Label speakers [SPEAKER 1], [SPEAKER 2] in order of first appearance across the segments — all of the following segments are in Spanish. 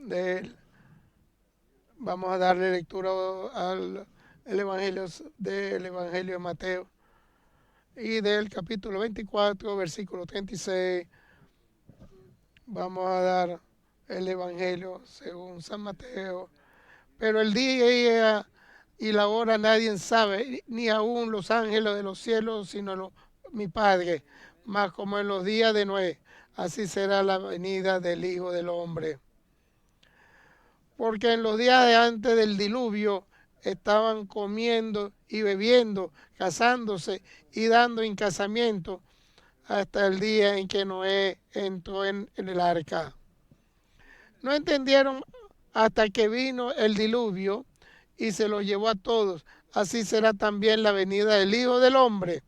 [SPEAKER 1] de, vamos a darle lectura al del Evangelio de Mateo y del capítulo 24, versículo 36. Vamos a dar el Evangelio según San Mateo. Pero el día y la hora nadie sabe, ni aun los ángeles de los cielos, sino mi Padre. Mas como en los días de Noé, así será la venida del Hijo del Hombre. Porque en los días de antes del diluvio estaban comiendo y bebiendo, casándose y dando en casamiento hasta el día en que Noé entró en el arca. No entendieron hasta que vino el diluvio y se los llevó a todos. Así será también la venida del Hijo del Hombre.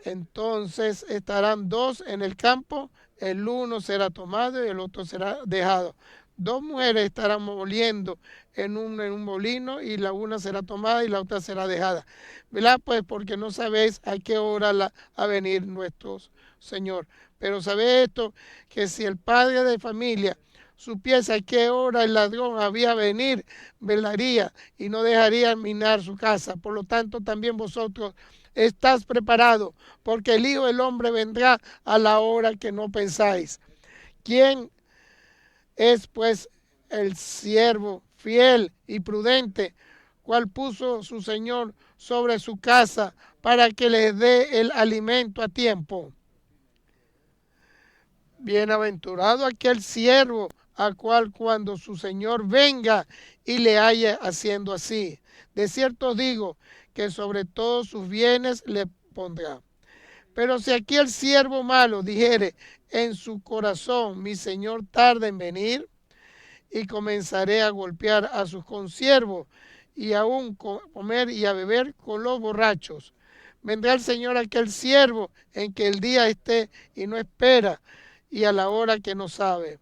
[SPEAKER 1] Entonces estarán dos en el campo, el uno será tomado y el otro será dejado. Dos mujeres estarán moliendo en un molino y la una será tomada y la otra será dejada. ¿Verdad? Pues porque no sabéis a qué hora a venir nuestro Señor. Pero sabéis esto, que si el padre de familia supiese a qué hora el ladrón había venir, velaría y no dejaría minar su casa. Por lo tanto, también vosotros estás preparados, porque el Hijo del Hombre vendrá a la hora que no pensáis. ¿Quién es pues el siervo fiel y prudente, cual puso su Señor sobre su casa para que le dé el alimento a tiempo? Bienaventurado aquel siervo a cual cuando su Señor venga y le haya haciendo así. De cierto digo que sobre todos sus bienes le pondrá. Pero si aquí el siervo malo dijere en su corazón, mi Señor tarda en venir, y comenzaré a golpear a sus consiervos y aún comer y a beber con los borrachos. Vendrá el Señor aquel siervo en que el día esté y no espera, y a la hora que no sabe,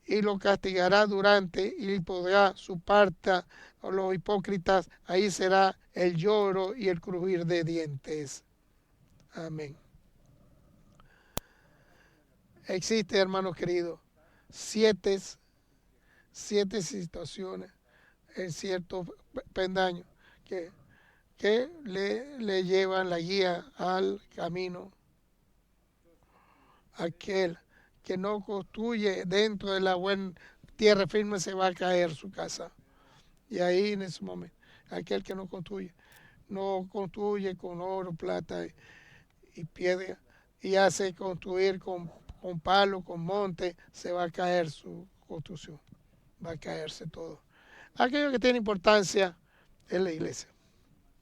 [SPEAKER 1] y lo castigará durante y podrá su parte a los hipócritas. Ahí será el lloro y el crujir de dientes. Amén. Existe, hermanos queridos, siete situaciones en ciertos pendaños que, que le llevan la guía al camino. Aquel que no construye dentro de la buena tierra firme se va a caer su casa. Y ahí en ese momento, aquel que no construye con oro, plata y piedra, y hace construir con palo, con monte, se va a caer su construcción. Va a caerse todo. Aquello que tiene importancia es la iglesia,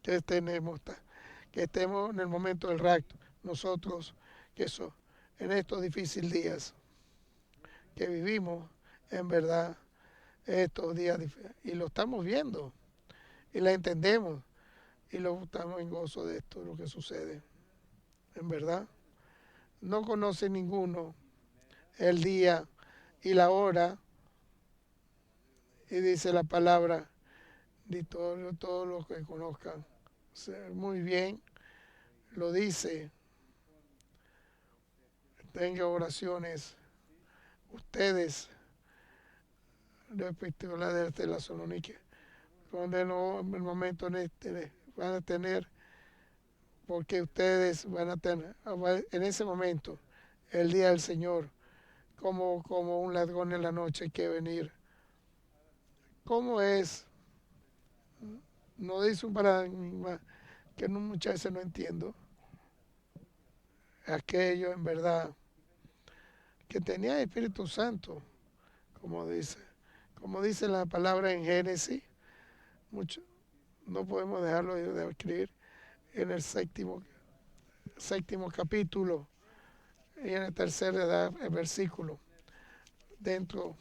[SPEAKER 1] que estemos en el momento del rapto. Nosotros, que eso, en estos difíciles días que vivimos, en verdad, estos días y lo estamos viendo y la entendemos y lo estamos en gozo de esto, lo que sucede. En verdad, no conoce ninguno el día y la hora, y dice la palabra, de todos los que conozcan. O sea, muy bien, lo dice, tenga oraciones, ustedes, respecto a la de Tesalonicenses, donde no, en el momento en este van a tener, porque ustedes van a tener, en ese momento, el día del Señor, como un ladrón en la noche que venir. ¿Cómo es? No dice un paradigma que muchas veces no entiendo. Aquello en verdad que tenía Espíritu Santo, como dice la palabra en Génesis, mucho, no podemos dejarlo de escribir en el séptimo capítulo y en el tercer versículo, dentro,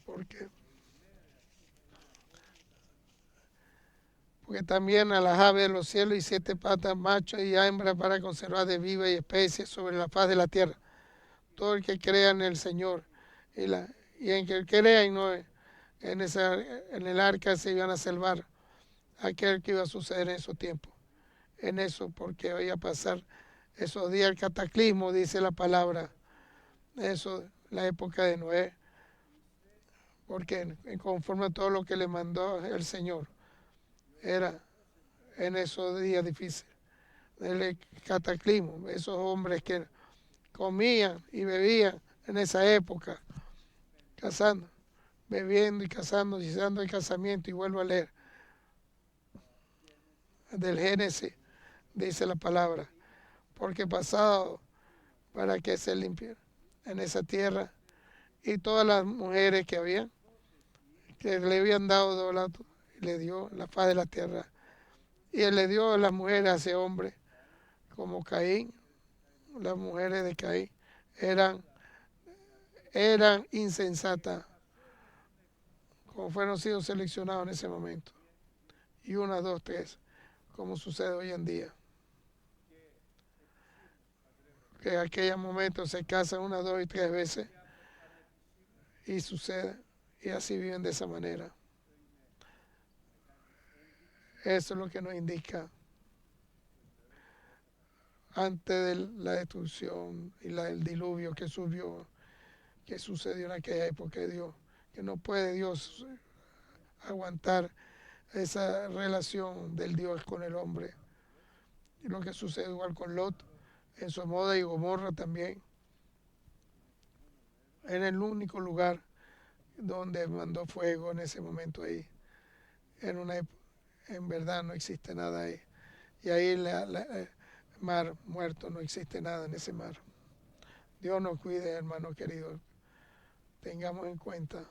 [SPEAKER 1] porque también a las aves de los cielos y 7 patas, machos y hembras, para conservar de viva y especies sobre la faz de la tierra. Todo el que crea en el Señor y en que crea y no en el arca se iban a salvar aquel que iba a suceder en esos tiempos. En eso, porque iba a pasar esos días, el cataclismo, dice la palabra, eso, la época de Noé, porque conforme a todo lo que le mandó el Señor, era en esos días difíciles, el cataclismo, esos hombres que comían y bebían en esa época, casando, bebiendo y casando, y dando el casamiento, y vuelvo a leer del Génesis, dice la palabra, porque pasado para que se limpiara en esa tierra, y todas las mujeres que habían, que le habían dado doblato, le dio la faz de la tierra, y él le dio a las mujeres a ese hombre, como Caín, las mujeres de Caín eran, eran insensatas, como fueron sido seleccionados en ese momento, y una, dos, tres, como sucede hoy en día, que en aquellos momentos se casan una, dos y tres veces, y sucede, y así viven de esa manera. Eso es lo que nos indica antes de la destrucción y el diluvio que subió, que sucedió en aquella época de Dios, que no puede Dios aguantar esa relación del Dios con el hombre. Y lo que sucede igual con Lot, en Sodoma y Gomorra también, en el único lugar donde mandó fuego en ese momento ahí, en verdad no existe nada ahí. Y ahí el mar muerto, no existe nada en ese mar. Dios nos cuide, hermano querido. Tengamos en cuenta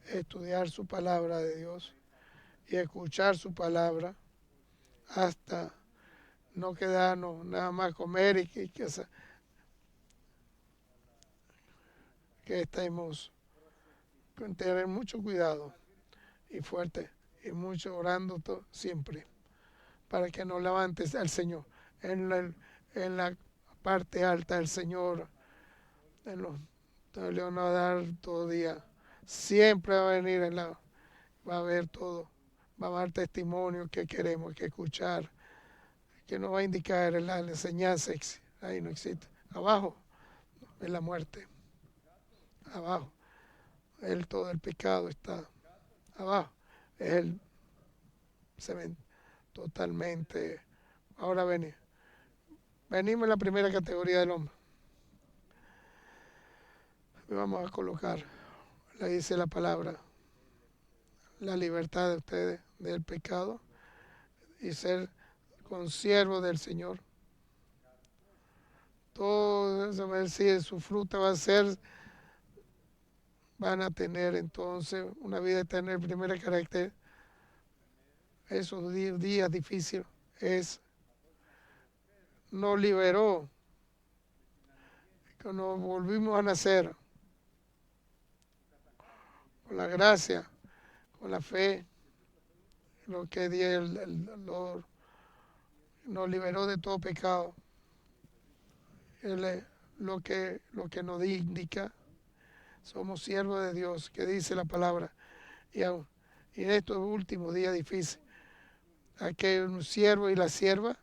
[SPEAKER 1] estudiar su palabra de Dios y escuchar su palabra hasta no quedarnos nada más comer y que estemos con tener mucho cuidado y fuerte y mucho orando siempre para que nos levantes al Señor en la parte alta del Señor, en los le van a dar todo día, siempre va a venir va a haber todo, va a haber testimonio que queremos que escuchar, que nos va a indicar la enseñanza, ahí no existe, abajo es la muerte, abajo, todo el pecado está abajo, es el se ven totalmente. Ahora venimos en la primera categoría del hombre. Y vamos a colocar, le dice la palabra, la libertad de ustedes del pecado y ser consiervo del Señor. Todo eso va a decir, su fruta va a ser, van a tener entonces una vida eterna. El primer carácter, esos días difíciles, nos liberó, que nos volvimos a nacer con la gracia, con la fe, lo que dio Lord, nos liberó de todo pecado. Él es lo que nos indica, somos siervos de Dios, que dice la palabra. Y en estos últimos días difíciles, aquel siervo y la sierva,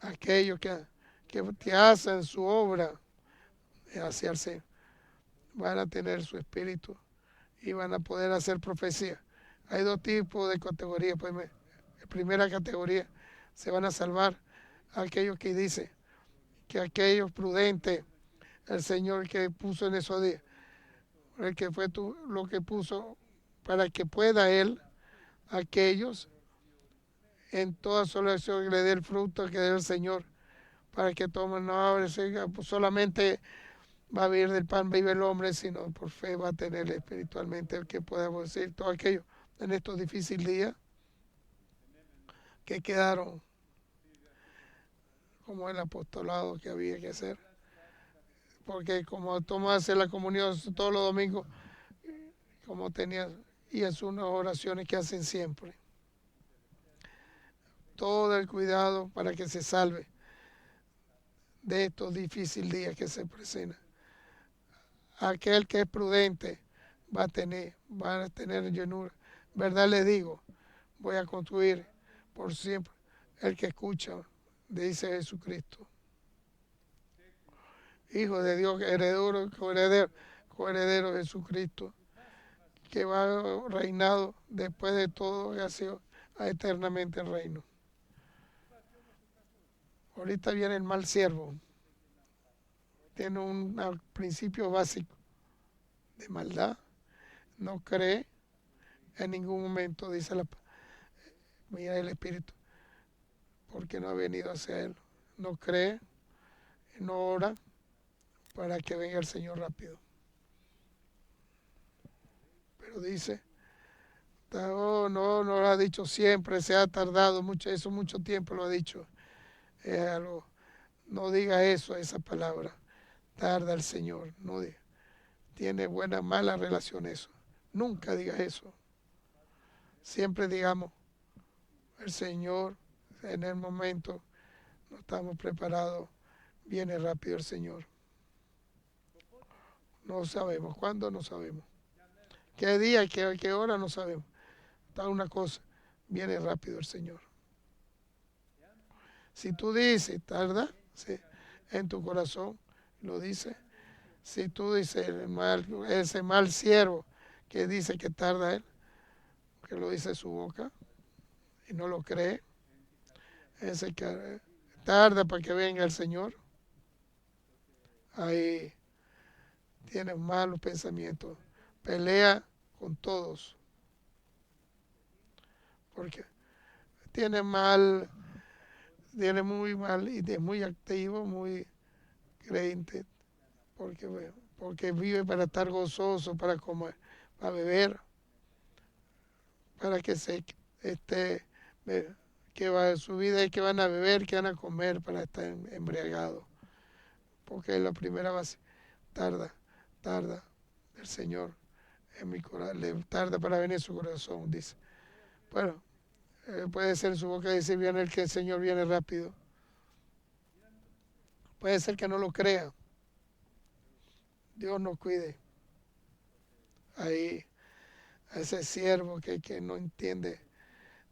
[SPEAKER 1] aquellos que hacen su obra hacia el Señor, van a tener su espíritu y van a poder hacer profecía. Hay dos tipos de categorías. Pues, primera categoría, se van a salvar aquellos que dicen que aquellos prudentes, el Señor que puso en esos días, el que fue lo que puso para que pueda Él, aquellos en toda solución que le dé el fruto que dé el Señor, para que tomen, no solamente va a vivir del pan, vive el hombre, sino por fe va a tener espiritualmente el que podamos decir todo aquello en estos difíciles días que quedaron como el apostolado que había que hacer. Porque como tomarse la comunión todos los domingos, como tenía, y es unas oraciones que hacen siempre. Todo el cuidado para que se salve de estos difíciles días que se presentan. Aquel que es prudente va a tener llenura. Verdad le digo, voy a construir por siempre el que escucha, dice Jesucristo. Hijo de Dios, heredero, coheredero de Jesucristo, que va reinado después de todo y ha sido eternamente el reino. Ahorita viene el mal siervo, tiene un principio básico de maldad, no cree en ningún momento, dice mira el Espíritu, porque no ha venido hacia él, no cree, no ora para que venga el Señor rápido. Pero dice, oh, no lo ha dicho siempre, se ha tardado mucho, eso mucho tiempo lo ha dicho. No diga eso, esa palabra, tarda el Señor, no diga. Tiene buena, mala relación eso. Nunca diga eso. Siempre digamos, el Señor en el momento no estamos preparados, viene rápido el Señor. No sabemos, ¿cuándo? No sabemos. ¿Qué día, qué hora? No sabemos. Está una cosa, viene rápido el Señor. Si tú dices, tarda, sí, en tu corazón, lo dice. Si tú dices, ese mal siervo que dice que tarda él, que lo dice su boca y no lo cree, ese que tarda para que venga el Señor, ahí tiene malos pensamientos, pelea con todos, porque tiene muy mal y es muy activo, muy creyente, porque vive para estar gozoso, para comer, para beber, para que su vida es que van a beber, que van a comer para estar embriagados, porque la primera base tarda el Señor en mi corazón, le tarda para venir su corazón, dice. Bueno, puede ser su boca decir viene el que el Señor viene rápido. Puede ser que no lo crea. Dios nos cuide. Ahí, a ese siervo que no entiende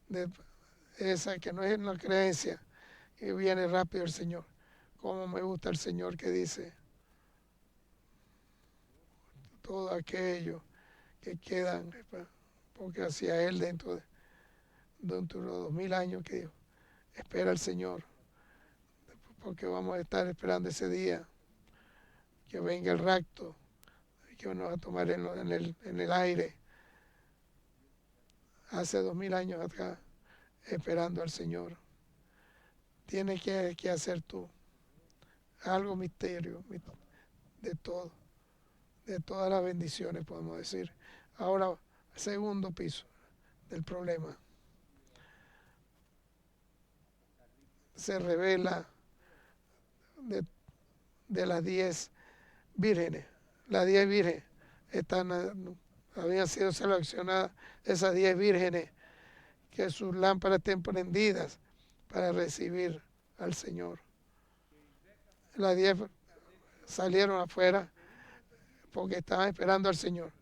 [SPEAKER 1] de esa, que no es una creencia, que viene rápido el Señor. Como me gusta el Señor que dice, todo aquello que quedan, porque hacia Él dentro de 2000 años que dijo, espera al Señor, porque vamos a estar esperando ese día, que venga el rapto, que nos va a tomar en el aire, hace 2000 años atrás, esperando al Señor. Tienes que hacer tú algo misterio de todo, de todas las bendiciones, podemos decir. Ahora, segundo piso del problema. Se revela de las 10 vírgenes. Las 10 vírgenes habían sido seleccionadas, esas 10 vírgenes, que sus lámparas estén prendidas para recibir al Señor. Las 10 salieron afuera porque estaban esperando al Señor.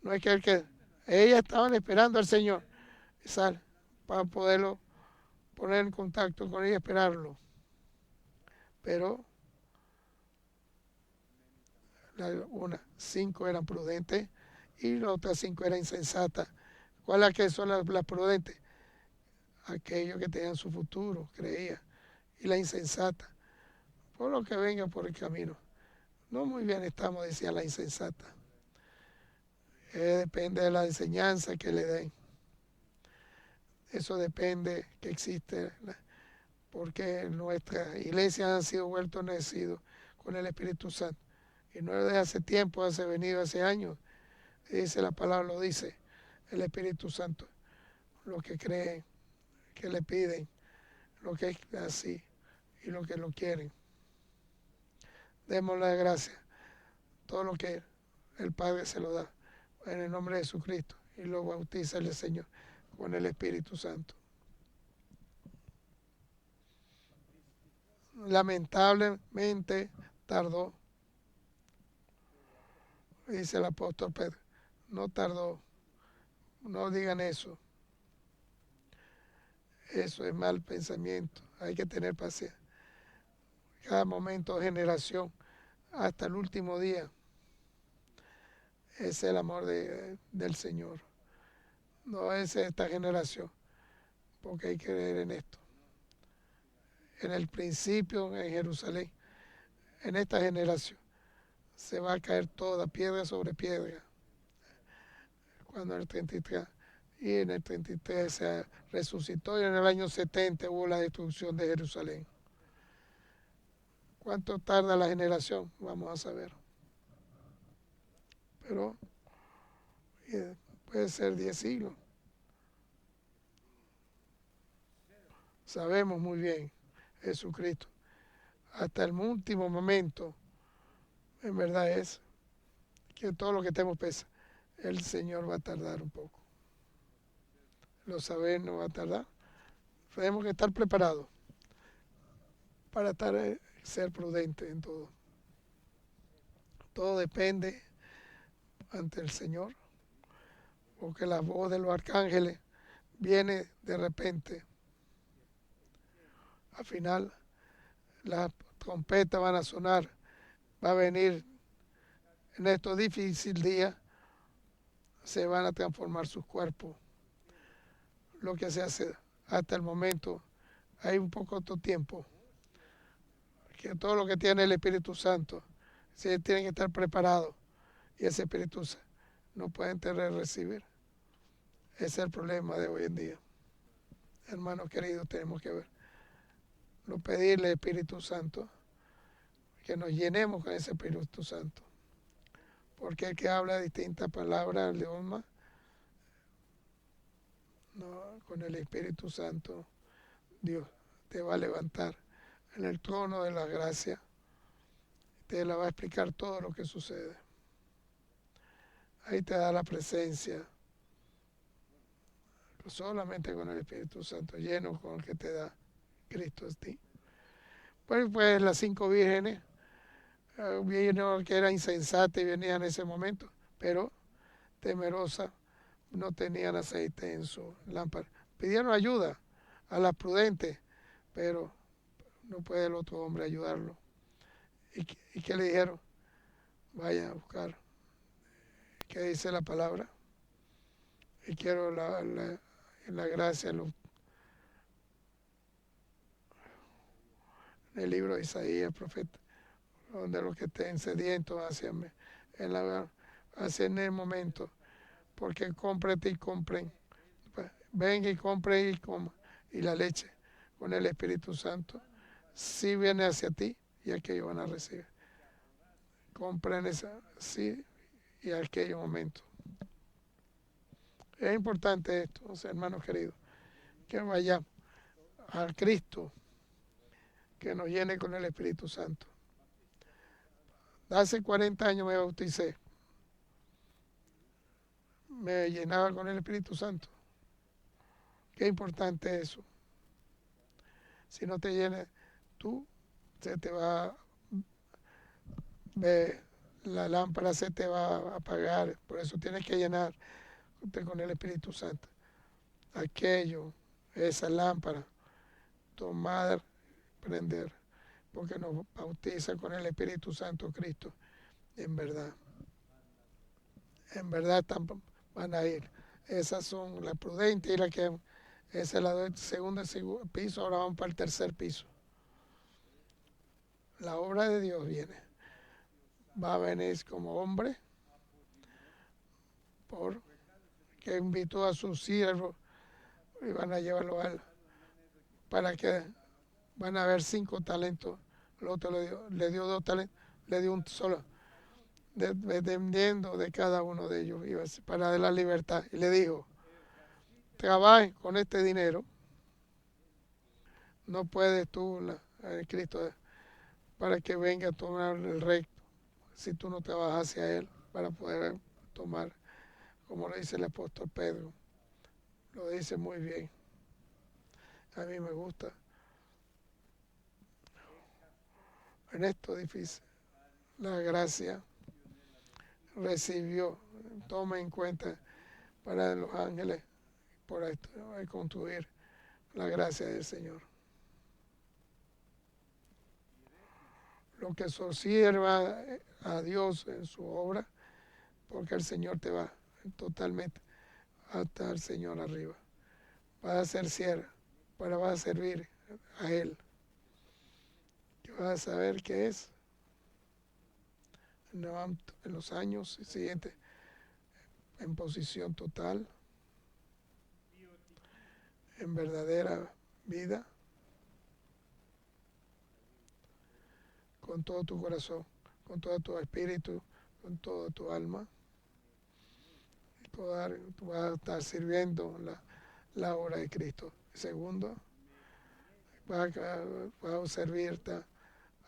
[SPEAKER 1] No es que ellas estaban esperando al Señor para poderlo poner en contacto con él y esperarlo. Pero 5 eran prudentes y las otras 5 eran insensatas. ¿Cuáles que son las prudentes? Aquellos que tenían su futuro, creía. Y la insensata, por lo que venga por el camino. No muy bien estamos, decía la insensata. Depende de la enseñanza que le den. Eso depende que existe, porque nuestras iglesias han sido vueltos nacidos con el Espíritu Santo. Y no es de hace tiempo, hace años. Dice la palabra, lo dice el Espíritu Santo. Los que creen, que le piden, lo que es así y lo que lo quieren. Démosle gracias. Todo lo que el Padre se lo da en el nombre de Jesucristo y lo bautiza el Señor con el Espíritu Santo. Lamentablemente tardó, dice el apóstol Pedro, no tardó, no digan eso. Eso es mal pensamiento, hay que tener paciencia. Cada momento, generación, hasta el último día, Es el amor del Señor. No es esta generación, porque hay que creer en esto. En el principio, en Jerusalén, en esta generación, se va a caer toda piedra sobre piedra. Cuando en el 33, y en el 33 se resucitó, y en el año 70 hubo la destrucción de Jerusalén. ¿Cuánto tarda la generación? Vamos a saber. Pero puede ser 10 siglos. Sabemos muy bien, Jesucristo, hasta el último momento, en verdad es que todo lo que tenemos pesa. El Señor va a tardar un poco. Lo sabemos, va a tardar. Tenemos que estar preparados para ser prudentes en todo. Todo depende ante el Señor, porque la voz de los arcángeles viene de repente. Al final, las trompetas van a sonar, va a venir en estos difíciles días, se van a transformar sus cuerpos. Lo que se hace hasta el momento, hay un poco de tiempo, que todo lo que tiene el Espíritu Santo, se tienen que estar preparados, y ese Espíritu no pueden recibir. Ese es el problema de hoy en día. Hermanos queridos, tenemos que ver. No pedirle al Espíritu Santo, que nos llenemos con ese Espíritu Santo. Porque el que habla distintas palabras, idioma, no, con el Espíritu Santo, Dios te va a levantar en el trono de la gracia. Te la va a explicar todo lo que sucede. Ahí te da la presencia. Solamente con el Espíritu Santo, lleno con el que te da Cristo a ti. Pues las 5 vírgenes, vino que era insensata y venía en ese momento, pero temerosa, no tenían aceite en su lámpara. Pidieron ayuda a las prudentes, pero no puede el otro hombre ayudarlo. ¿Y qué le dijeron? Vaya a buscar. ¿Qué dice la palabra? Y quiero la gracia en el libro de Isaías, el profeta, donde los que estén sedientos hacia el momento, porque cómprate y compren. Venga y compre y coma. Y la leche con el Espíritu Santo sí viene hacia ti y aquellos van a recibir. Compren esa, sí, y aquel momento. Es importante esto, hermanos queridos, que vayamos al Cristo, que nos llene con el Espíritu Santo. Hace 40 años me bauticé. Me llenaba con el Espíritu Santo. Qué importante es eso. Si no te llenas, tú se te va, la lámpara se te va a apagar. Por eso tienes que llenarte con el Espíritu Santo. Aquello, esa lámpara, tomar, prender, porque nos bautiza con el Espíritu Santo Cristo. En verdad van a ir. Esas son las prudentes y las que, esa es la del segundo piso, ahora vamos para el tercer piso. La obra de Dios viene. Va a venir como hombre, porque invitó a sus siervos y van a llevarlo para que van a haber 5 talentos. El otro le dio 2 talentos, le dio un solo, dependiendo de cada uno de ellos, para dar la libertad. Y le dijo, trabajen con este dinero. No puedes tú, Cristo, para que venga a tomar el rey, si tú no trabajas hacia él, para poder tomar, como lo dice el apóstol Pedro. Lo dice muy bien. A mí me gusta. En esto difícil, la gracia recibió, toma en cuenta para los ángeles, por esto, construir la gracia del Señor. Lo que sirva a Dios en su obra, porque porque el Señor te va totalmente hasta el Señor arriba. Vas a ser siervo, pero vas a servir a Él. Que vas a saber qué es en los años siguientes, en posición total, en verdadera vida, con todo tu corazón, con todo tu espíritu, con todo tu alma. Tú vas a estar sirviendo la obra de Cristo. Segundo, vas a servirte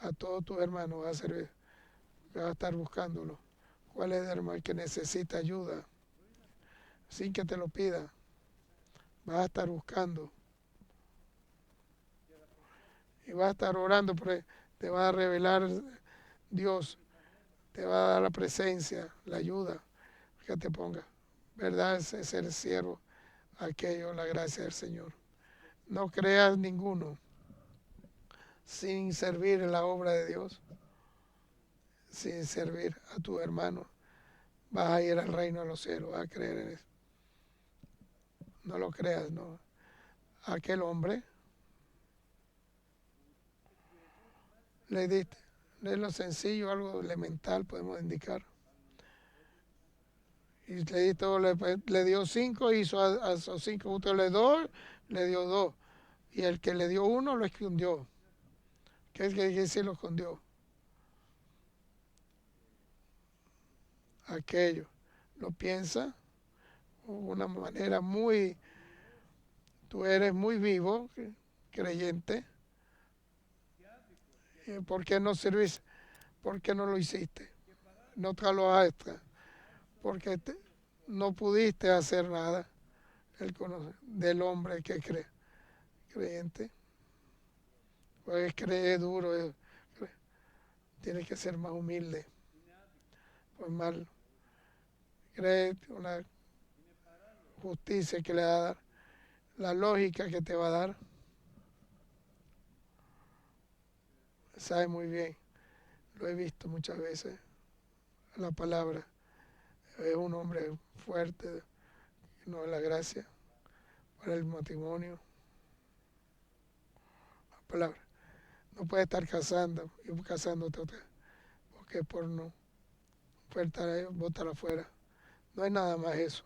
[SPEAKER 1] a todos tus hermanos, vas a estar buscándolo. ¿Cuál es el hermano que necesita ayuda? Sin que te lo pida, vas a estar buscando. Y vas a estar orando, porque te va a revelar Dios, te va a dar la presencia, la ayuda que te ponga. ¿Verdad? Es ser siervo, aquello, la gracia del Señor. No creas ninguno sin servir en la obra de Dios, sin servir a tu hermano. Vas a ir al reino de los cielos, vas a creer en eso. No lo creas, no. Aquel hombre le diste, es lo sencillo, algo elemental podemos indicar. Y le dio 5, hizo a esos 5, usted le dio 2. Y el que le dio 1 lo escondió. ¿Qué es que se lo escondió? Aquello. Lo piensa de una manera muy... Tú eres muy vivo, creyente. ¿Por qué no sirviste? ¿Por qué no lo hiciste? No te lo hagas. Porque no pudiste hacer nada del hombre que cree. Creyente. Pues cree duro. Tiene que ser más humilde. Pues mal. Cree una justicia que le va a dar. La lógica que te va a dar. Sabe muy bien. Lo he visto muchas veces. La palabra. Es un hombre fuerte. No es la gracia. Para el matrimonio. La palabra. No puede estar casando y casándote otra. Porque por no. Bótala afuera. No hay nada más eso.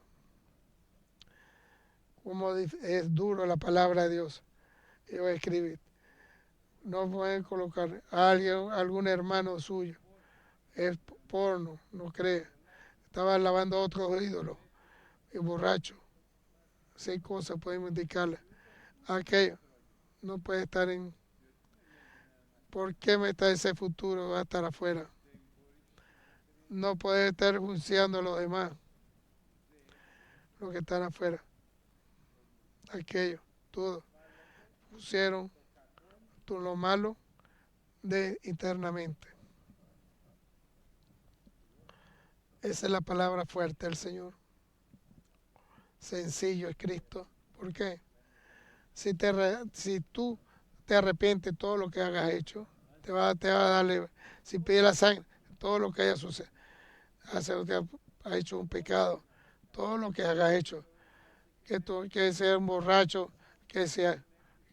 [SPEAKER 1] Como es duro la palabra de Dios. Yo voy a escribir. No pueden colocar a algún hermano suyo. Es porno, no cree. Estaba alabando a otros ídolos. Y borracho. 6 cosas podemos indicarle. Aquello no puede estar en... ¿Por qué me está ese futuro? Va a estar afuera. No puede estar juiciando a los demás. Los que están afuera. Aquello, todo. Pusieron todo lo malo de internamente. Esa es la palabra fuerte del Señor. Sencillo es Cristo. ¿Por qué? Si tú te arrepientes de todo lo que hayas hecho, te va a darle, si pide la sangre, todo lo que haya sucedido, ha hecho un pecado, todo lo que hayas hecho, que sea un borracho, que sea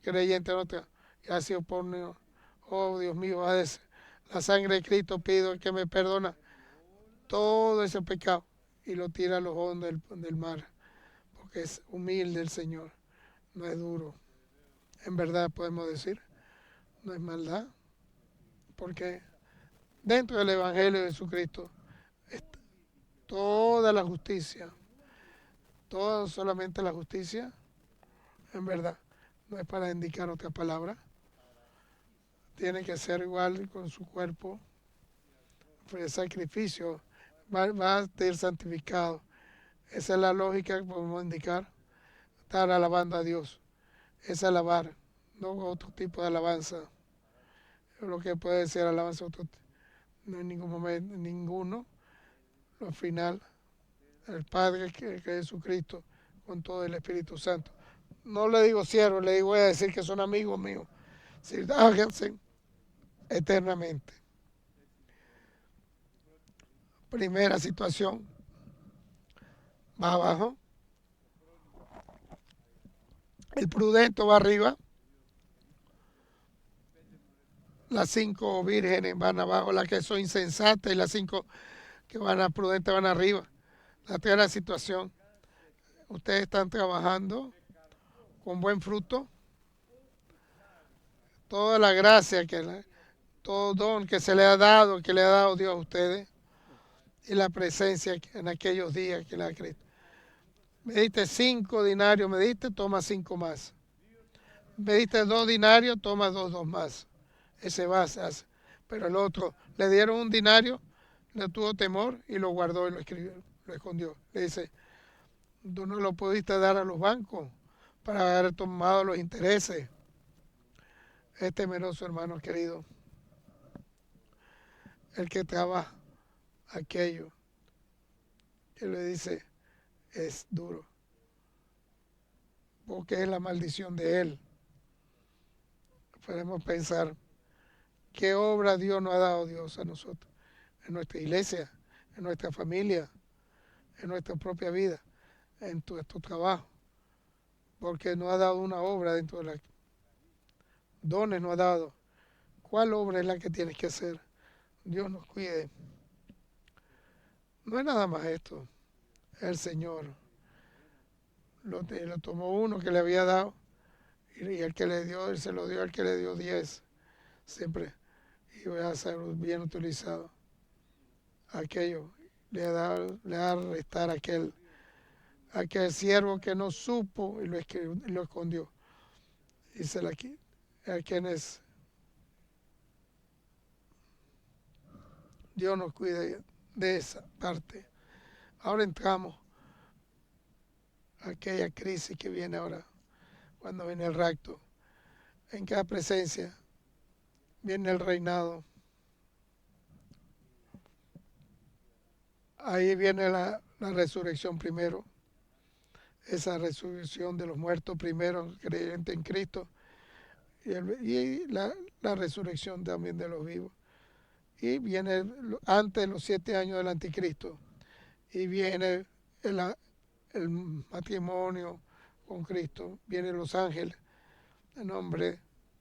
[SPEAKER 1] creyente, no te ha sido porno, oh Dios mío, la sangre de Cristo pido que me perdona todo ese pecado y lo tira a los hondos del mar, porque es humilde el Señor, no es duro. En verdad podemos decir, no es maldad, porque dentro del Evangelio de Jesucristo está toda la justicia, toda solamente la justicia, en verdad, no es para indicar otra palabra, tiene que ser igual con su cuerpo, el sacrificio va a ser santificado. Esa es la lógica que podemos indicar, estar alabando a Dios, es alabar, no otro tipo de alabanza. Lo que puede ser alabanza otro, no en ningún momento, ninguno. Al final, el Padre que es Jesucristo con todo el Espíritu Santo. No le digo siervo, le voy a decir que son amigos míos. Sírvanse eternamente. Primera situación, va abajo, el prudente va arriba, las 5 vírgenes van abajo, las que son insensatas y las 5 que van a prudentes van arriba. La tercera situación, ustedes están trabajando con buen fruto, toda la gracia todo don que se le ha dado, que le ha dado Dios a ustedes, y la presencia en aquellos días que le ha Cristo. Me diste 5 dinarios, me diste, toma 5 más. Me diste 2 dinarios, toma dos más. Ese va, hace. Pero el otro, le dieron 1 dinario, le tuvo temor y lo guardó y lo escribió, lo escondió. Le dice, tú no lo pudiste dar a los bancos para haber tomado los intereses. Es temeroso, hermano querido, el que trabaja aquello. Y le dice, es duro, porque es la maldición de él. Podemos pensar, ¿qué obra Dios nos ha dado Dios a nosotros? En nuestra iglesia, en nuestra familia, en nuestra propia vida, en nuestro trabajo. Porque nos ha dado una obra dentro de la dones nos ha dado. ¿Cuál obra es la que tienes que hacer? Dios nos cuide. No es nada más esto. El Señor lo tomó uno que le había dado y el que le dio, él se lo dio al que le dio 10. Siempre iba a ser bien utilizado. Aquello le va a restar aquel siervo que no supo y lo escondió. Y se la quita. A quienes Dios nos cuide de esa parte. Ahora entramos a aquella crisis que viene ahora, cuando viene el rapto. En cada presencia viene el reinado. Ahí viene la resurrección primero. Esa resurrección de los muertos primero, creyente en Cristo. Y la resurrección también de los vivos. Y viene antes de los 7 años del anticristo. Y viene el matrimonio con Cristo. Vienen los ángeles. El nombre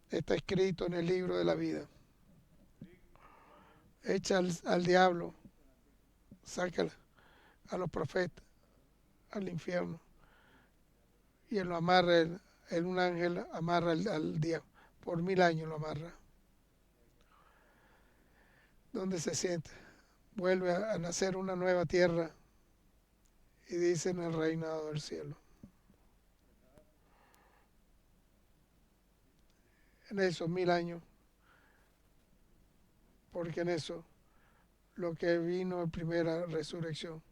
[SPEAKER 1] está escrito en el libro de la vida. Echa al diablo. Sácala a los profetas al infierno. Y él lo amarra, un ángel amarra al diablo. Por 1000 años lo amarra. ¿Dónde se siente? Vuelve a nacer una nueva tierra y dice en el reinado del cielo. En esos 1000 años, porque en eso lo que vino en primera resurrección,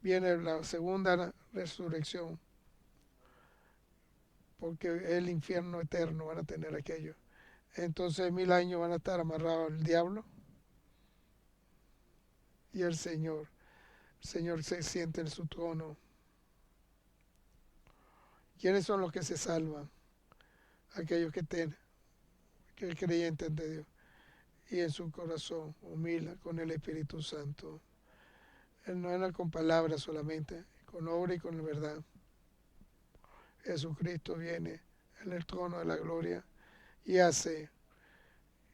[SPEAKER 1] viene la segunda resurrección, porque el infierno eterno van a tener aquello. Entonces 1000 años van a estar amarrados al diablo y el Señor. El Señor se siente en su trono. ¿Quiénes son los que se salvan? Aquellos que creyentes de Dios y en su corazón humilde con el Espíritu Santo. Él no era con palabras solamente, con obra y con verdad. Jesucristo viene en el trono de la gloria y hace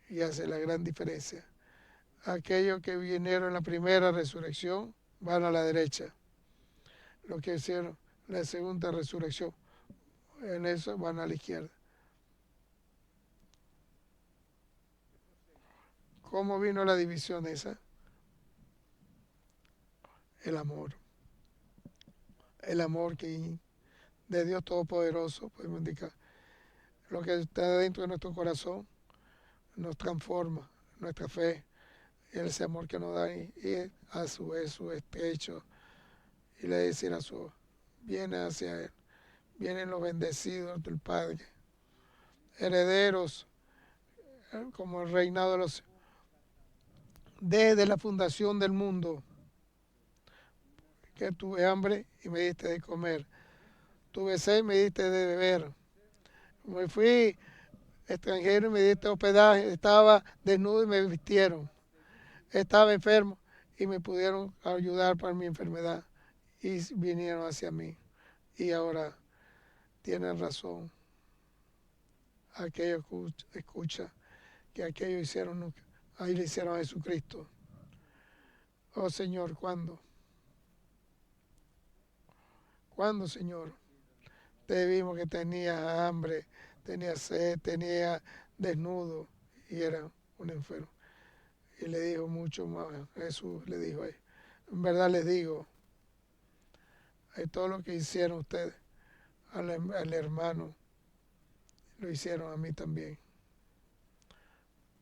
[SPEAKER 1] la gran diferencia. Aquellos que vinieron en la primera resurrección van a la derecha. Los que hicieron la segunda resurrección, en eso van a la izquierda. ¿Cómo vino la división esa? El amor. El amor que de Dios Todopoderoso, podemos indicar. Lo que está dentro de nuestro corazón nos transforma, nuestra fe, y ese amor que nos da, y a su vez su estrecho, y le decir a su, viene hacia Él, vienen los bendecidos del Padre, herederos, como el reinado de los desde la fundación del mundo, que tuve hambre y me diste de comer, tuve sed y me diste de beber, me fui extranjero y me diste hospedaje, estaba desnudo y me vistieron, estaba enfermo y me pudieron ayudar para mi enfermedad, y vinieron hacia mí. Y ahora tienen razón. Aquellos escucha que aquellos hicieron, ahí le hicieron a Jesucristo. Oh Señor, ¿cuándo? ¿Cuándo, Señor? Te vimos que tenía hambre, tenía sed, tenía desnudo y era un enfermo. Y le dijo mucho más. Jesús le dijo, en verdad les digo, todo lo que hicieron ustedes al hermano, lo hicieron a mí también.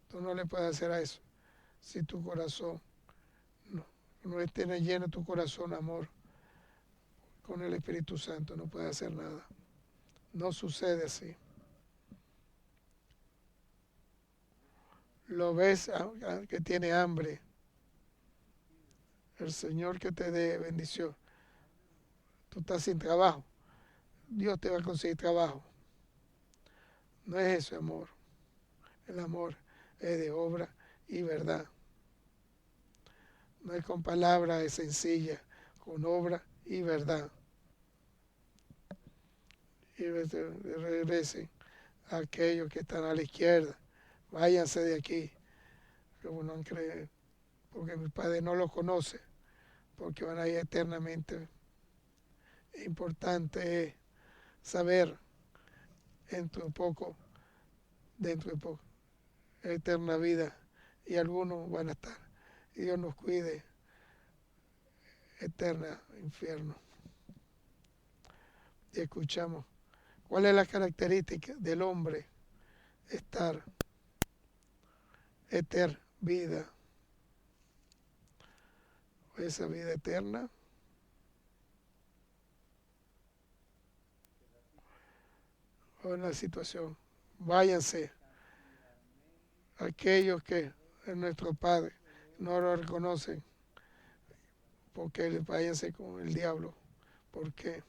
[SPEAKER 1] Tú no le puedes hacer a eso si tu corazón no tiene lleno tu corazón amor con el Espíritu Santo, no puedes hacer nada. No sucede así. Lo ves que tiene hambre. El Señor que te dé bendición. Tú estás sin trabajo. Dios te va a conseguir trabajo. No es eso, amor. El amor es de obra y verdad. No es con palabras, es sencilla, con obra y verdad. Y regresen a aquellos que están a la izquierda. Váyanse de aquí. Como no han creído, porque mi Padre no los conoce, porque van a ir eternamente. Importante es saber dentro de poco, eterna vida, y algunos van a estar. Y Dios nos cuide, eterna infierno. Y escuchamos, ¿cuál es la característica del hombre? Estar, vida. Esa vida eterna o en la situación. Váyanse aquellos que es nuestro Padre no lo reconocen, porque váyanse con el diablo, porque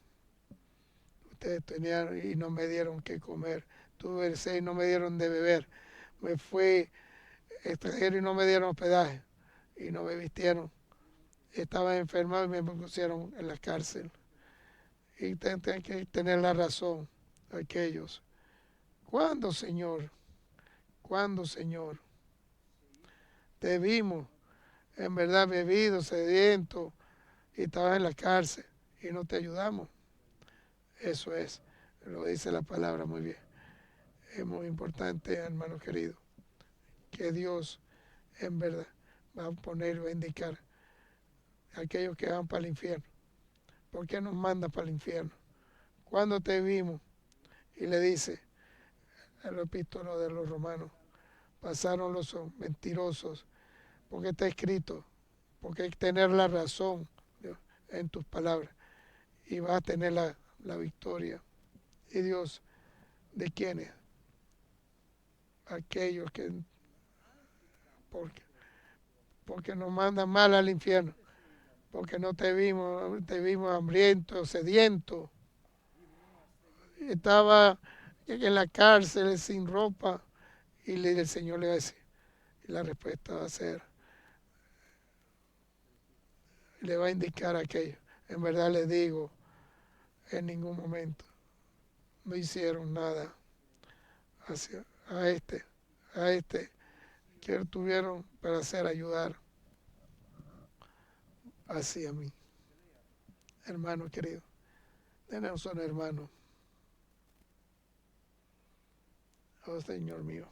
[SPEAKER 1] ustedes tenían y no me dieron que comer, tuve sed y no me dieron de beber, me fui extranjero y no me dieron hospedaje y no me vistieron, estaba enfermo y me pusieron en la cárcel. Y tienen que tener la razón aquellos. ¿Cuándo, Señor? ¿Cuándo, Señor? Te vimos, en verdad, bebido, sediento, y estabas en la cárcel y no te ayudamos. Eso es, lo dice la palabra muy bien. Es muy importante, hermano querido, que Dios, en verdad, va a poner, va a indicar a aquellos que van para el infierno. ¿Por qué nos manda para el infierno? Cuando te vimos, y le dice el epístolo de los romanos, pasaron los mentirosos, porque está escrito, porque hay que tener la razón en tus palabras y vas a tener la victoria. ¿Y Dios de quiénes? Aquellos que, porque nos mandan mal al infierno, porque no te vimos hambriento, sediento, estaba en la cárcel sin ropa y el Señor le va a decir, y la respuesta va a ser, le va a indicar aquello. En verdad les digo, en ningún momento no hicieron nada hacia a este que tuvieron para hacer ayudar hacia mí. Hermano querido, tenemos un hermano. Oh Señor mío.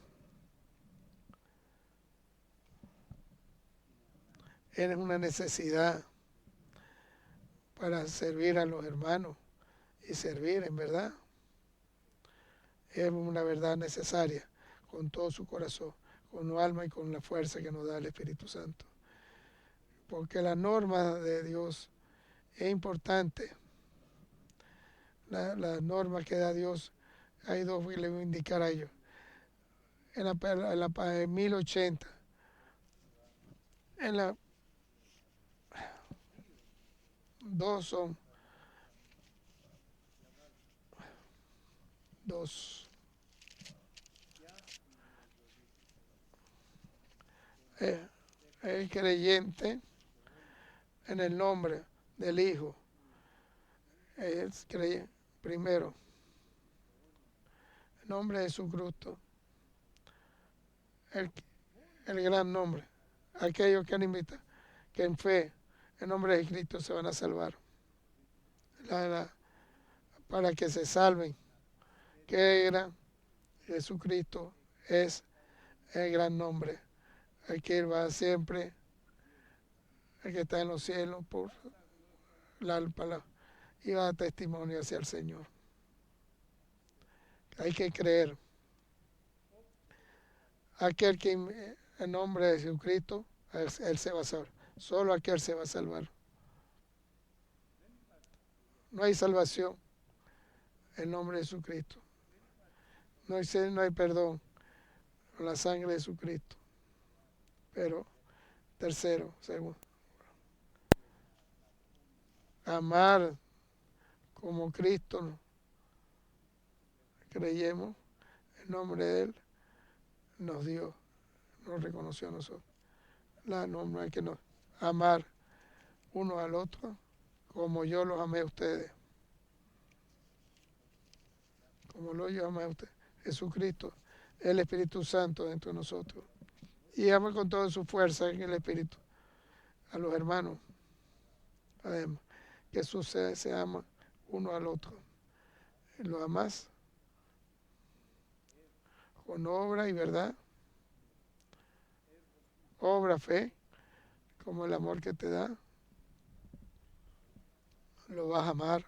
[SPEAKER 1] Eres una necesidad para servir a los hermanos y servir en verdad. Es una verdad necesaria con todo su corazón, con su alma y con la fuerza que nos da el Espíritu Santo. Porque la norma de Dios es importante. La norma que da Dios, hay dos que le voy a indicar a ellos. En 1080, en la dos son dos. El creyente en el nombre del Hijo es creer primero, el nombre de Jesucristo, el, el gran nombre. Aquellos que han invitado, que en fe, en nombre de Cristo se van a salvar. La- la- para que se salven. Que era Jesucristo es el gran nombre. El que va siempre, el que está en los cielos por la palabra y va a dar testimonio hacia el Señor. Hay que creer. Aquel que en nombre de Jesucristo, él se va a salvar. Solo aquel se va a salvar. No hay salvación en nombre de Jesucristo. No hay perdón con la sangre de Jesucristo. Pero tercero, segundo, amar como Cristo creyemos, en nombre de Él nos dio, nos reconoció a nosotros. La norma es que nos amar uno al otro como yo los amé a ustedes. Como yo amé a ustedes. Jesucristo, el Espíritu Santo dentro de nosotros. Y ama con toda su fuerza en el Espíritu a los hermanos. Además, Jesús se ama uno al otro. Lo amas con obra y verdad. Obra, fe, como el amor que te da. Lo vas a amar.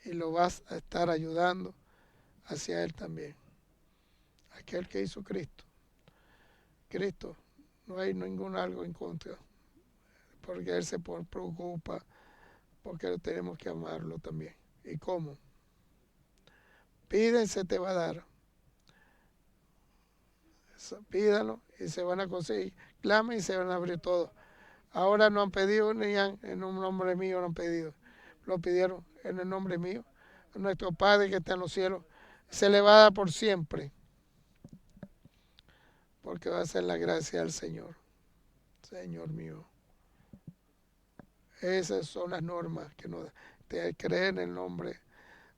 [SPEAKER 1] Y lo vas a estar ayudando hacia Él también. Aquel que hizo Cristo. Cristo, no hay ningún algo en contra, porque Él se preocupa, porque tenemos que amarlo también. ¿Y cómo? Piden, se te va a dar. Pídalo y se van a conseguir. Clamen y se van a abrir todo. Ahora no han pedido ni en un nombre mío no han pedido. Lo pidieron en el nombre mío. A nuestro Padre que está en los cielos. Se le va a dar por siempre. Porque va a ser la gracia del Señor. Señor mío. Esas son las normas que nos te creen en el nombre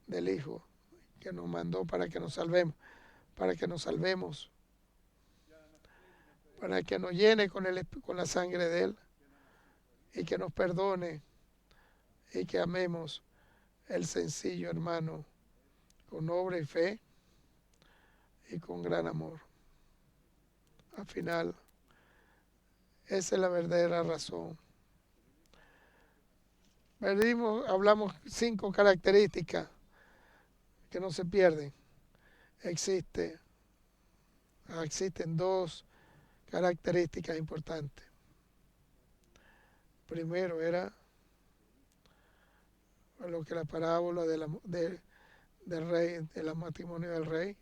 [SPEAKER 1] del Hijo que nos mandó para que nos salvemos, para que nos salvemos, para que nos llene con la sangre de Él y que nos perdone y que amemos el sencillo hermano con obra y fe y con gran amor. Al final, esa es la verdadera razón. Hablamos 5 características que no se pierden. Existen 2 características importantes. Primero era lo que la parábola del rey, del matrimonio del rey,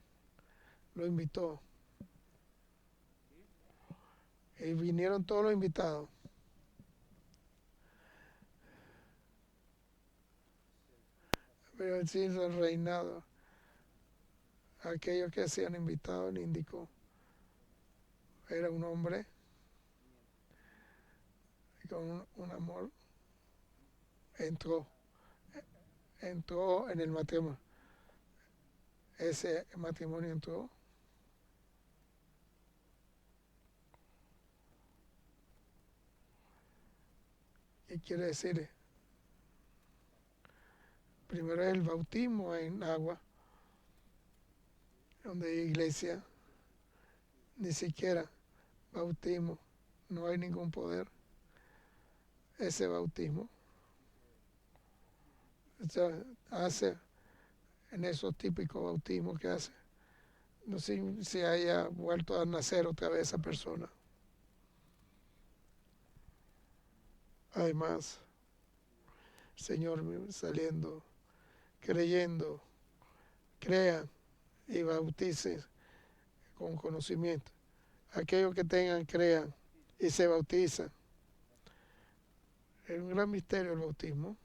[SPEAKER 1] lo invitó. Y vinieron todos los invitados. Pero el signo del reinado, aquellos que se han invitado, le indicó. Era un hombre con un amor. Entró en el matrimonio. Ese matrimonio entró. ¿Qué quiere decir? Primero es el bautismo en agua, donde hay iglesia, ni siquiera bautismo, no hay ningún poder. Ese bautismo hace en esos típicos bautismos que hace. No sé si haya vuelto a nacer otra vez esa persona. Además, Señor saliendo, creyendo, crean y bauticen con conocimiento. Aquellos que tengan, crean y se bautizan. Es un gran misterio el bautismo.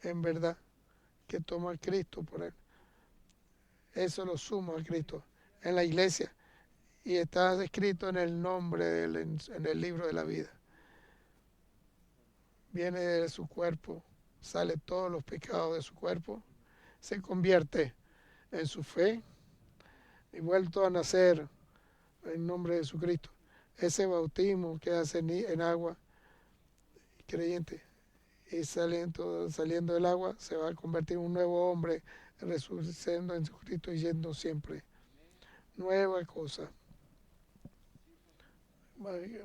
[SPEAKER 1] En verdad, que toma a Cristo por él. Eso lo suma a Cristo en la iglesia y está escrito en el nombre de él, en el libro de la vida. Viene de su cuerpo, sale todos los pecados de su cuerpo, se convierte en su fe y vuelto a nacer en nombre de Jesucristo. Ese bautismo que hace en agua, creyente, y saliendo del agua, se va a convertir en un nuevo hombre, resucitando en Jesucristo y yendo siempre. Nueva cosa,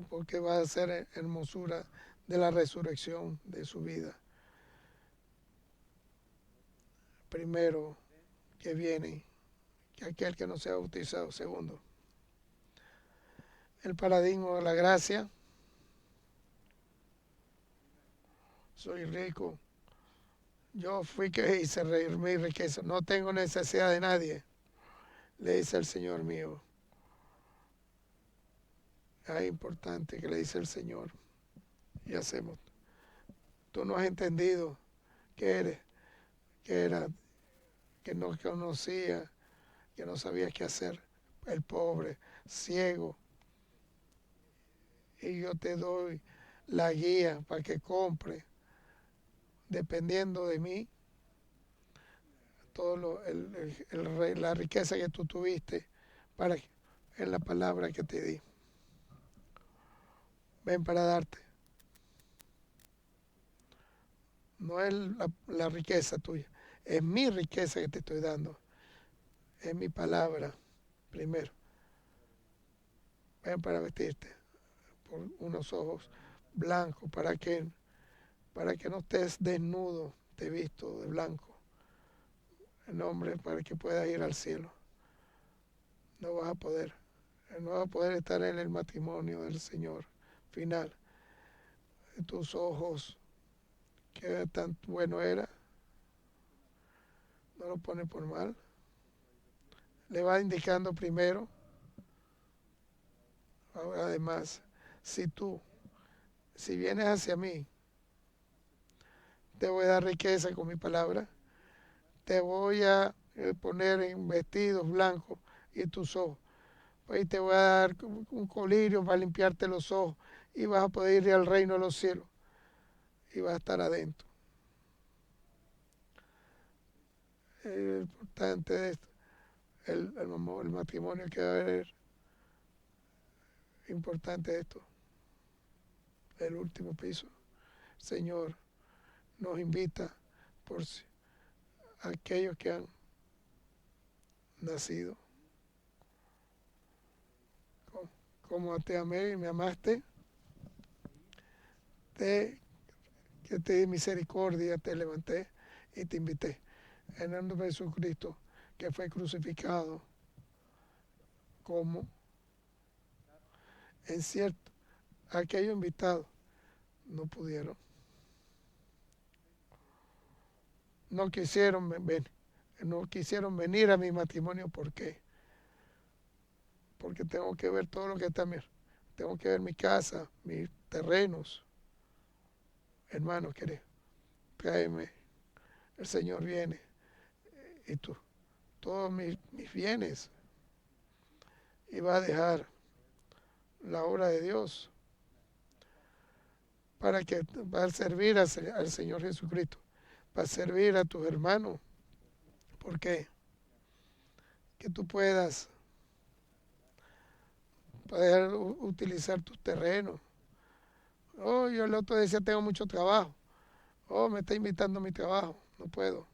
[SPEAKER 1] porque va a ser hermosura de la resurrección de su vida. Primero, que viene, que aquel que no sea bautizado. Segundo, el paradigma de la gracia. Soy rico. Yo fui que hice reír mi riqueza. No tengo necesidad de nadie, le dice el Señor mío. Es importante que le dice el Señor. Y hacemos. Tú no has entendido que eres, que era, que no conocía, que no sabías qué hacer. El pobre, ciego. Y yo te doy la guía para que compre, dependiendo de mí, todo la riqueza que tú tuviste en la palabra que te di. Ven para darte. No es la riqueza tuya, es mi riqueza que te estoy dando. Es mi palabra, primero. Ven para vestirte por unos ojos blancos, para que no estés desnudo, te he visto de blanco. El hombre, para que puedas ir al cielo. No vas a poder. No vas a poder estar en el matrimonio del Señor final. Tus ojos, que tan bueno era, no lo pone por mal. Le va indicando primero. Ahora, además, si vienes hacia mí, te voy a dar riqueza con mi palabra, te voy a poner en vestidos blancos y tus ojos, y te voy a dar un colirio para limpiarte los ojos y vas a poder ir al reino de los cielos y vas a estar adentro. Es importante de esto, el matrimonio que va a haber, importante esto, el último piso. Señor nos invita por aquellos que han nacido. Como te amé y me amaste, que te di misericordia, te levanté y te invité. En el nombre de Jesucristo, que fue crucificado, como en cierto, aquellos invitados no pudieron. No quisieron venir a mi matrimonio. ¿Por qué? Porque tengo que ver todo lo que está bien. Tengo que ver mi casa, mis terrenos. Hermano, tráeme. El Señor viene. Y tú, todos mis bienes. Y va a dejar la obra de Dios para servir al Señor Jesucristo, para servir a tus hermanos. ¿Por qué? Que tú puedas poder utilizar tus terrenos. Oh, yo el otro decía, tengo mucho trabajo. Oh, me está invitando a mi trabajo. No puedo.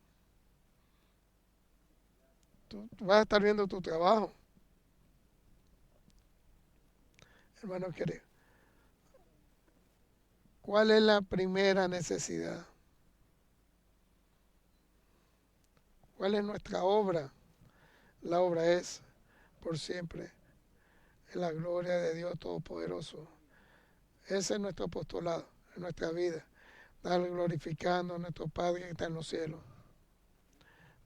[SPEAKER 1] Tú vas a estar viendo tu trabajo. Hermano querido, ¿cuál es la primera necesidad? ¿Cuál es nuestra obra? La obra es por siempre en la gloria de Dios Todopoderoso. Ese es nuestro apostolado, en nuestra vida. Darle glorificando a nuestro Padre que está en los cielos.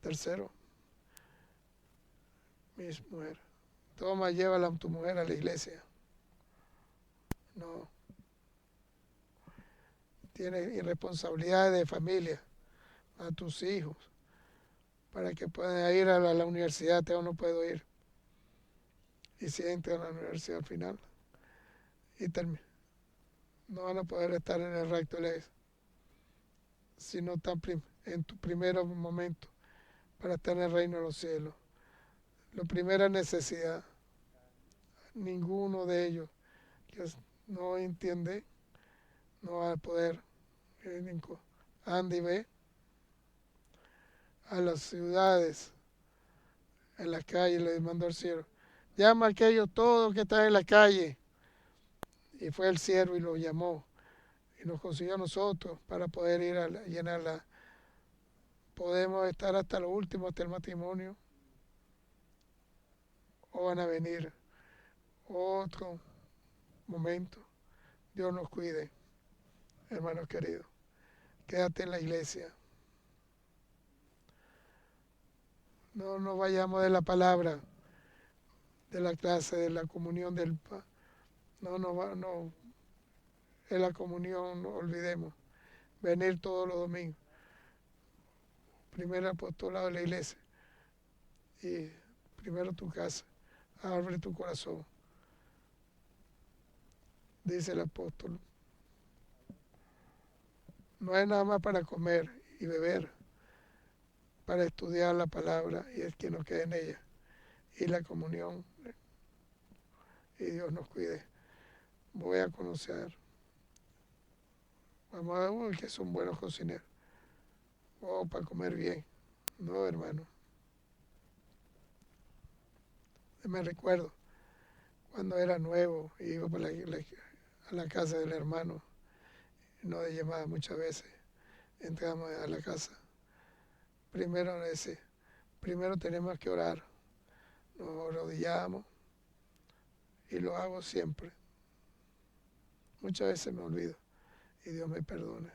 [SPEAKER 1] Tercero, mis mujeres. Toma, llévala a tu mujer a la iglesia. No. Tienes irresponsabilidades de familia a tus hijos para que puedan ir a la universidad. Yo no puedo ir. y si entran a la universidad al final y no van a poder estar en el recto de la iglesia si no están en tu primer momento para estar en el reino de los cielos. La primera necesidad, ninguno de ellos que no entiende, no va a poder. Anda y ve a las ciudades, en las calles, le mandó el siervo. Llama a aquellos todos que están en la calle. Y fue el siervo y lo llamó. Y nos consiguió a nosotros para poder ir a llenarla. Podemos estar hasta lo último, hasta el matrimonio. O van a venir otro momento. Dios nos cuide, hermanos queridos. Quédate en la iglesia. No nos vayamos de la palabra, de la clase, de la comunión del no, en la comunión no olvidemos. Venir todos los domingos. Primero apostolado de la iglesia. Y primero tu casa. Abre tu corazón. Dice el apóstol. No es nada más para comer y beber, para estudiar la palabra y es que nos quede en ella. Y la comunión. Y Dios nos cuide. Voy a conocer. Vamos a ver que son buenos cocineros. Para comer bien. No, hermano. Me recuerdo cuando era nuevo y iba a la casa del hermano. No de llamada muchas veces. Entramos a la casa. Primero tenemos que orar. Nos arrodillamos y lo hago siempre. Muchas veces me olvido y Dios me perdone.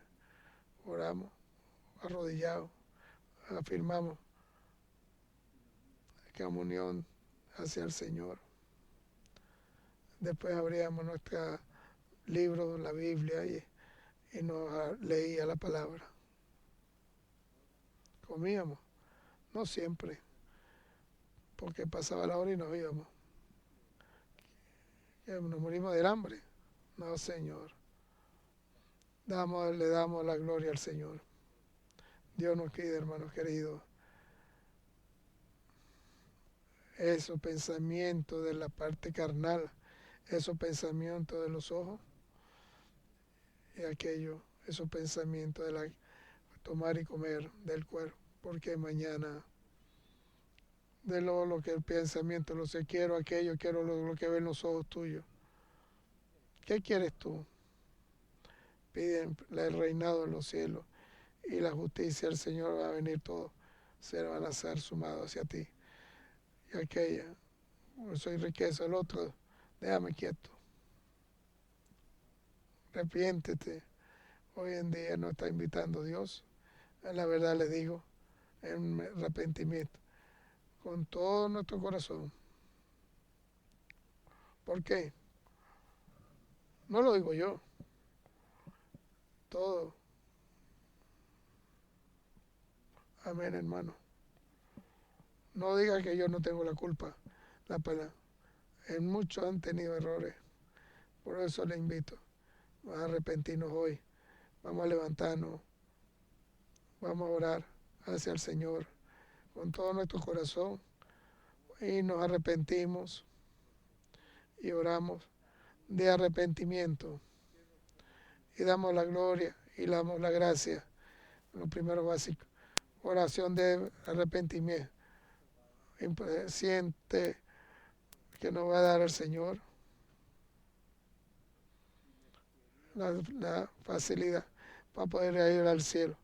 [SPEAKER 1] Oramos, arrodillados, afirmamos comunión hacia el Señor. Después abríamos nuestro libro, la Biblia, y nos leía la palabra. Comíamos, no siempre, porque pasaba la hora y nos íbamos. Nos morimos del hambre. No, Señor. Le damos la gloria al Señor. Dios nos cuide, hermanos queridos. Esos pensamientos de la parte carnal, esos pensamientos de los ojos y esos pensamientos de tomar y comer del cuerpo, porque mañana de lo que el pensamiento, lo que quiero aquello, quiero lo que ven los ojos tuyos. ¿Qué quieres tú? Piden el reinado en los cielos y la justicia del Señor va a venir todo, se van a ser sumados hacia ti. Y aquella, soy riqueza, el otro, déjame quieto. Arrepiéntete. Hoy en día nos está invitando Dios. La verdad les digo, en arrepentimiento, con todo nuestro corazón. ¿Por qué? No lo digo yo. Todo. Amén, hermano. No diga que yo no tengo la culpa. En muchos han tenido errores. Por eso le invito. Vamos a arrepentirnos hoy. Vamos a levantarnos. Vamos a orar hacia el Señor con todo nuestro corazón. Y nos arrepentimos. Y oramos de arrepentimiento. Y damos la gloria y damos la gracia. Lo primero básico. Oración de arrepentimiento. Siente que nos va a dar el Señor la facilidad para poder ir al cielo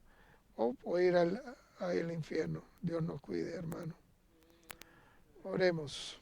[SPEAKER 1] o ir al infierno. Dios nos cuide, hermano. Oremos.